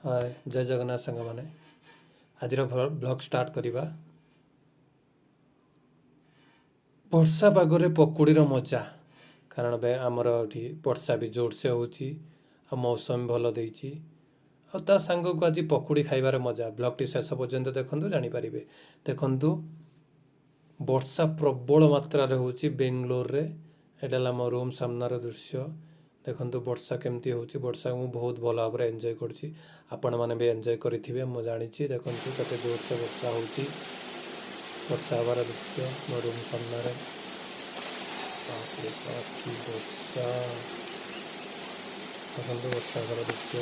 हाय जय जगन्नाथ सांग मैंने आज ब्लॉग स्टार्ट करवा वर्षा पागरे पकुड़ीर मजा कारण आमर वर्षा भी जोर से हो मौसम भल देती आ सांग को आज पकुड़ी खाइबार मजा ब्लॉग टी शेष पर्यंत देखो जानीपारे देखु वर्षा प्रबल मात्रा हो बेंगलोर रे एटा मो रूम सामनार दृश्य देखो वर्षा केमती हो वर्षा को बहुत भल भाव एंजॉय करछि आपण मैंने भी एंजॉय करेंगे मुझे जानी देखो कते जोर से वर्षा हो वर्षा हबार दृश्य मो रूम सामने वर्षा देखो वर्षा हबार दृश्य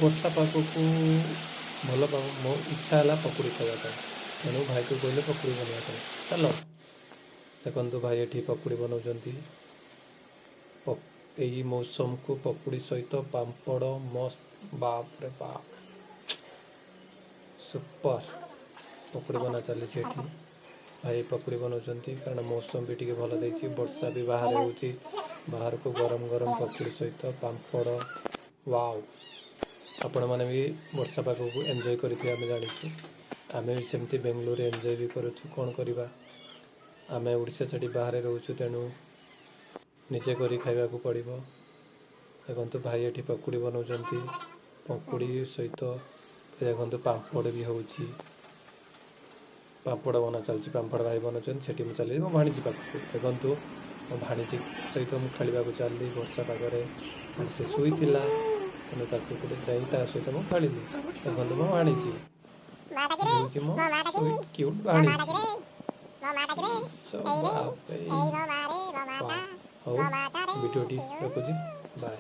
वर्षा पाग को भल मो इच्छा है पकुड़ी खावाई तेणु भाई को कहले पकुड़ी बनवा चल देखो भाई ये पकुड़ी बनाऊँच यही मौसम को पकुड़ी सहित पांपड़ मस्त बाप रे बाप सुपर पकुड़ी बना चली भाई पकुड़ी बनाऊँच कारण मौसम भी टी भल देती वर्षा भी बाहर हो बाहर को गरम गरम पकुड़ी सहित पांपड़ वाव आपण मैंने भी वर्षा पाग को एंजॉय करेंगे आम जानी आम भी सेमती बेंगलोर एंजॉय भी करुँ कौन करवा आम ओडिशा छाड़ी बाहर रोचु तेणु निजे कर खावा पड़ो देखो भाई ये पकुड़ी बनाऊँच पकुड़ी सहित देखो पांपड़ भी हो पांपड़ बना चलती पांपड़ भाई बनाऊँ से चल मो भाणीजी पाक देखो मो भाणीजी सहित मुझे खेलवा चलि वर्षा पागरे से शुई तेणु सहित मुझे खेली देखो मो भाणीजी मो क्यूट भाणीजी वीडियो रखुची बाय।